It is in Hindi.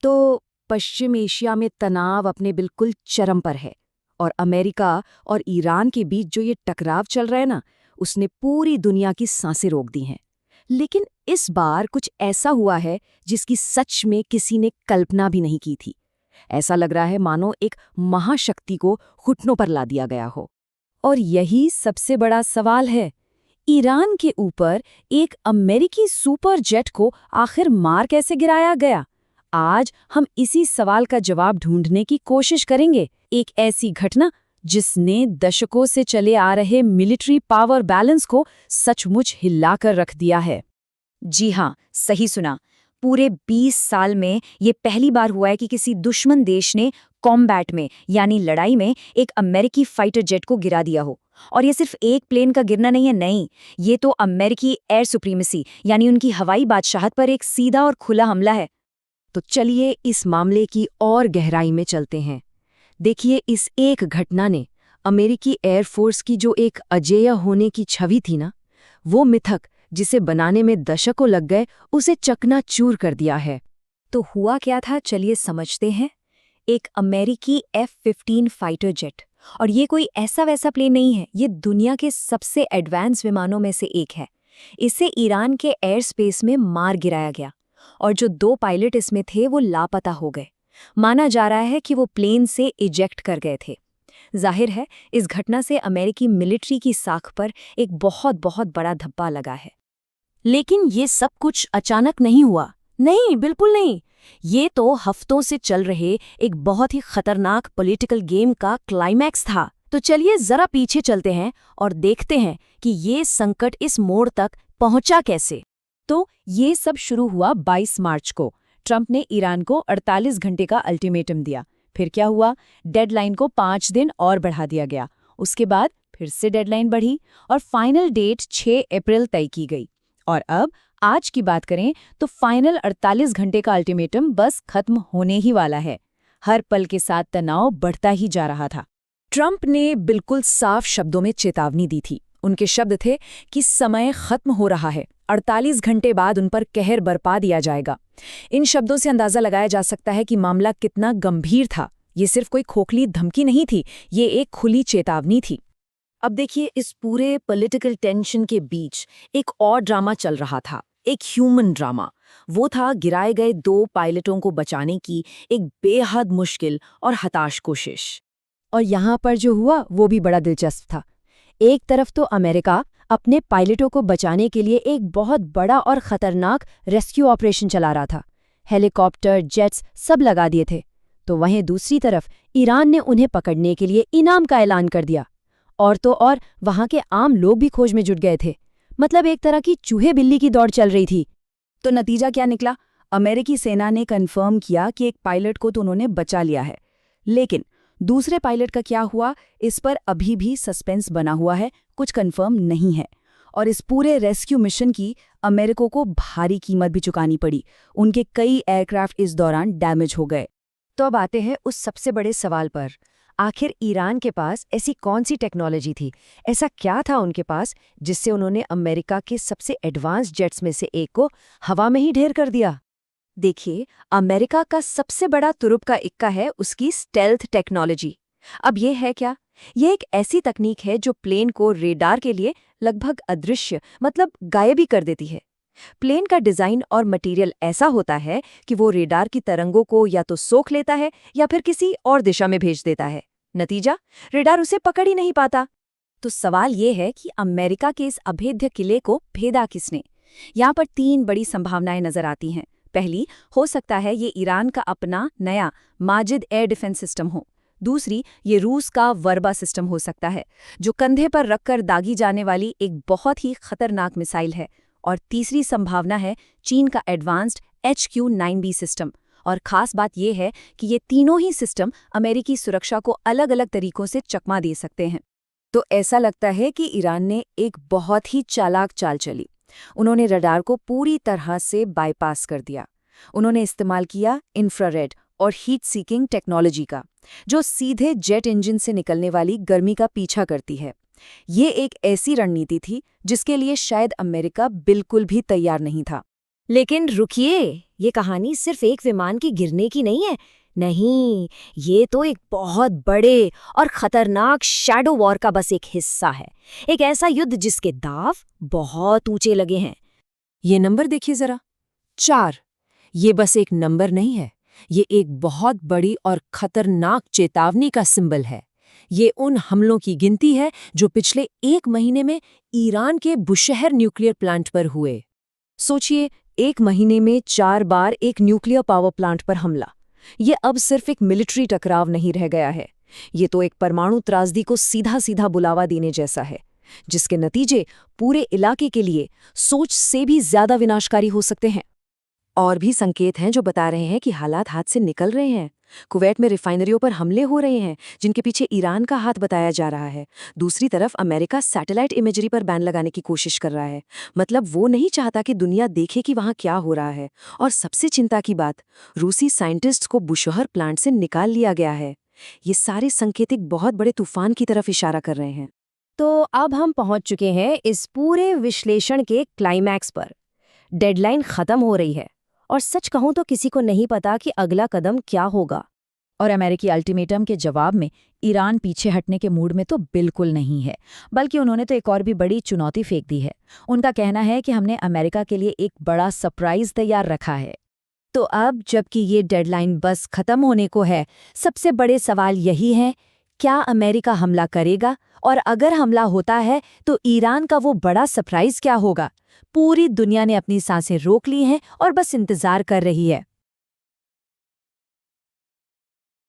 तो पश्चिम एशिया में तनाव अपने बिल्कुल चरम पर है और अमेरिका और ईरान के बीच जो ये टकराव चल रहा है ना, उसने पूरी दुनिया की सांसें रोक दी हैं। लेकिन इस बार कुछ ऐसा हुआ है जिसकी सच में किसी ने कल्पना भी नहीं की थी। ऐसा लग रहा है मानो एक महाशक्ति को घुटनों पर ला दिया गया हो। और यही सबसे बड़ा सवाल है, ईरान के ऊपर एक अमेरिकी सुपर जेट को आखिर मार कैसे गिराया गया? आज हम इसी सवाल का जवाब ढूंढने की कोशिश करेंगे। एक ऐसी घटना जिसने दशकों से चले आ रहे मिलिट्री पावर बैलेंस को सचमुच हिलाकर रख दिया है। जी हाँ, सही सुना। पूरे 20 साल में ये पहली बार हुआ है कि किसी दुश्मन देश ने कॉम्बैट में यानी लड़ाई में एक अमेरिकी फाइटर जेट को गिरा दिया हो। और ये सिर्फ एक प्लेन का गिरना नहीं है, नहीं, ये तो अमेरिकी एयर सुप्रीमेसी यानी उनकी हवाई बादशाहत पर एक सीधा और खुला हमला है। तो चलिए इस मामले की और गहराई में चलते हैं। देखिए, इस एक घटना ने अमेरिकी एयरफोर्स की जो एक अजेय होने की छवि थी ना, वो मिथक जिसे बनाने में दशकों लग गए, उसे चकनाचूर कर दिया है। तो हुआ क्या था, चलिए समझते हैं। एक अमेरिकी F-15 फाइटर जेट, और ये कोई ऐसा वैसा प्लेन नहीं है, ये दुनिया के सबसे एडवांस विमानों में से एक है। इसे ईरान के एयर स्पेस में मार गिराया गया और जो 2 पायलट इसमें थे वो लापता हो गए। माना जा रहा है कि वो प्लेन से इजेक्ट कर गए थे। जाहिर है इस घटना से अमेरिकी मिलिट्री की साख पर एक बहुत बहुत बड़ा धब्बा लगा है। लेकिन ये सब कुछ अचानक नहीं हुआ। नहीं, बिल्कुल नहीं। ये तो हफ्तों से चल रहे एक बहुत ही खतरनाक पॉलिटिकल गेम का क्लाइमैक्स था। तो चलिए जरा पीछे चलते हैं और देखते हैं कि ये संकट इस मोड़ तक पहुंचा कैसे। तो ये सब शुरू हुआ 22 मार्च को। ट्रंप ने ईरान को 48 घंटे का अल्टीमेटम दिया। फिर क्या हुआ? डेडलाइन को 5 दिन और बढ़ा दिया गया। उसके बाद फिर से डेडलाइन बढ़ी और फाइनल डेट 6 अप्रैल तय की गई। और अब आज की बात करें तो फाइनल 48 घंटे का अल्टीमेटम बस खत्म होने ही वाला है। हर पल के साथ तनाव बढ़ता ही जा रहा था। ट्रंप ने बिल्कुल साफ शब्दों में चेतावनी दी थी। उनके शब्द थे कि समय खत्म हो रहा है, 48 घंटे बाद उन पर कहर बरपा दिया जाएगा। इन शब्दों से अंदाजा लगाया जा सकता है कि मामला कितना गंभीर था। ये सिर्फ कोई खोखली धमकी नहीं थी, ये एक खुली चेतावनी थी। अब देखिए, इस पूरे पॉलिटिकल टेंशन के बीच एक और ड्रामा चल रहा था, एक ह्यूमन ड्रामा। वो था गिराए गए 2 पायलटों को बचाने की एक बेहद मुश्किल और हताश कोशिश। और यहाँ पर जो हुआ वो भी बड़ा दिलचस्प था। एक तरफ तो अमेरिका अपने पायलटों को बचाने के लिए एक बहुत बड़ा और खतरनाक रेस्क्यू ऑपरेशन चला रहा था। हेलीकॉप्टर, जेट्स सब लगा दिए थे। तो वहीं दूसरी तरफ ईरान ने उन्हें पकड़ने के लिए इनाम का ऐलान कर दिया। और तो और वहां के आम लोग भी खोज में जुट गए थे। मतलब एक तरह की चूहे बिल्ली की दौड़ चल रही थी। तो नतीजा क्या निकला? अमेरिकी सेना ने कन्फर्म किया कि एक पायलट को तो उन्होंने बचा लिया है, लेकिन दूसरे पायलट का क्या हुआ, इस पर अभी भी सस्पेंस बना हुआ है, कुछ कन्फर्म नहीं है। और इस पूरे रेस्क्यू मिशन की अमेरिका को भारी कीमत भी चुकानी पड़ी। उनके कई एयरक्राफ्ट इस दौरान डैमेज हो गए। तो अब आते हैं उस सबसे बड़े सवाल पर, आखिर ईरान के पास ऐसी कौन सी टेक्नोलॉजी थी, ऐसा क्या था उनके पास जिससे उन्होंने अमेरिका के सबसे एडवांस जेट्स में से एक को हवा में ही ढेर कर दिया? देखिए, अमेरिका का सबसे बड़ा तुरुप का इक्का है उसकी स्टेल्थ टेक्नोलॉजी। अब ये है क्या? ये एक ऐसी तकनीक है जो प्लेन को रेडार के लिए लगभग अदृश्य, मतलब गायब ही कर देती है। प्लेन का डिजाइन और मटेरियल ऐसा होता है कि वो रेडार की तरंगों को या तो सोख लेता है या फिर किसी और दिशा में भेज देता है। नतीजा, रेडार उसे पकड़ ही नहीं पाता। तो सवाल ये है कि अमेरिका के इस अभेद्य किले को भेदा किसने? यहाँ पर 3 बड़ी संभावनाएं नजर आती हैं। पहली, हो सकता है ये ईरान का अपना नया माजिद एयर डिफेंस सिस्टम हो। दूसरी, ये रूस का वर्बा सिस्टम हो सकता है, जो कंधे पर रखकर दागी जाने वाली एक बहुत ही खतरनाक मिसाइल है। और तीसरी संभावना है चीन का एडवांस्ड HQ-9B सिस्टम। और खास बात यह है कि ये तीनों ही सिस्टम अमेरिकी सुरक्षा को अलग अलग तरीकों से चकमा दे सकते हैं। तो ऐसा लगता है कि ईरान ने एक बहुत ही चालाक चाल चली। उन्होंने रडार को पूरी तरह से बाईपास कर दिया। उन्होंने इस्तेमाल किया इंफ्रारेड और हीट सीकिंग टेक्नोलॉजी का, जो सीधे जेट इंजन से निकलने वाली गर्मी का पीछा करती है। ये एक ऐसी रणनीति थी जिसके लिए शायद अमेरिका बिल्कुल भी तैयार नहीं था। लेकिन रुकिए, ये कहानी सिर्फ एक विमान के गिरने की नहीं है। नहीं, ये तो एक बहुत बड़े और खतरनाक शैडो वॉर का बस एक हिस्सा है। एक ऐसा युद्ध जिसके दांव बहुत ऊंचे लगे हैं। ये नंबर देखिए जरा, 4। ये बस एक नंबर नहीं है, ये एक बहुत बड़ी और खतरनाक चेतावनी का सिंबल है। ये उन हमलों की गिनती है जो पिछले 1 महीने में ईरान के बुशहर न्यूक्लियर प्लांट पर हुए। सोचिए, 1 महीने में 4 बार एक न्यूक्लियर पावर प्लांट पर हमला। ये अब सिर्फ एक मिलिट्री टकराव नहीं रह गया है, ये तो एक परमाणु त्रासदी को सीधा सीधा बुलावा देने जैसा है, जिसके नतीजे पूरे इलाके के लिए सोच से भी ज्यादा विनाशकारी हो सकते हैं। और भी संकेत हैं जो बता रहे हैं कि हालात हाथ से निकल रहे हैं। कुवैत में रिफाइनरियों पर हमले हो रहे हैं, जिनके पीछे ईरान का हाथ बताया जा रहा है। दूसरी तरफ अमेरिका सैटेलाइट इमेजरी पर बैन लगाने की कोशिश कर रहा है। मतलब वो नहीं चाहता कि दुनिया देखे कि वहाँ क्या हो रहा है। और सबसे चिंता की बात, रूसी साइंटिस्ट्स को बुशहर प्लांट से निकाल लिया गया है। ये सारे संकेत एक बहुत बड़े तूफान की तरफ इशारा कर रहे हैं। तो अब हम पहुंच चुके हैं इस पूरे विश्लेषण के क्लाइमैक्स पर। डेडलाइन खत्म हो रही है और सच कहूं तो किसी को नहीं पता कि अगला कदम क्या होगा। और अमेरिकी अल्टीमेटम के जवाब में ईरान पीछे हटने के मूड में तो बिल्कुल नहीं है, बल्कि उन्होंने तो एक और भी बड़ी चुनौती फेंक दी है। उनका कहना है कि हमने अमेरिका के लिए एक बड़ा सरप्राइज तैयार रखा है। तो अब जबकि ये डेडलाइन बस खत्म होने को है, सबसे बड़े सवाल यही है, क्या अमेरिका हमला करेगा? और अगर हमला होता है तो ईरान का वो बड़ा सरप्राइज क्या होगा? पूरी दुनिया ने अपनी सांसें रोक ली हैं और बस इंतजार कर रही है।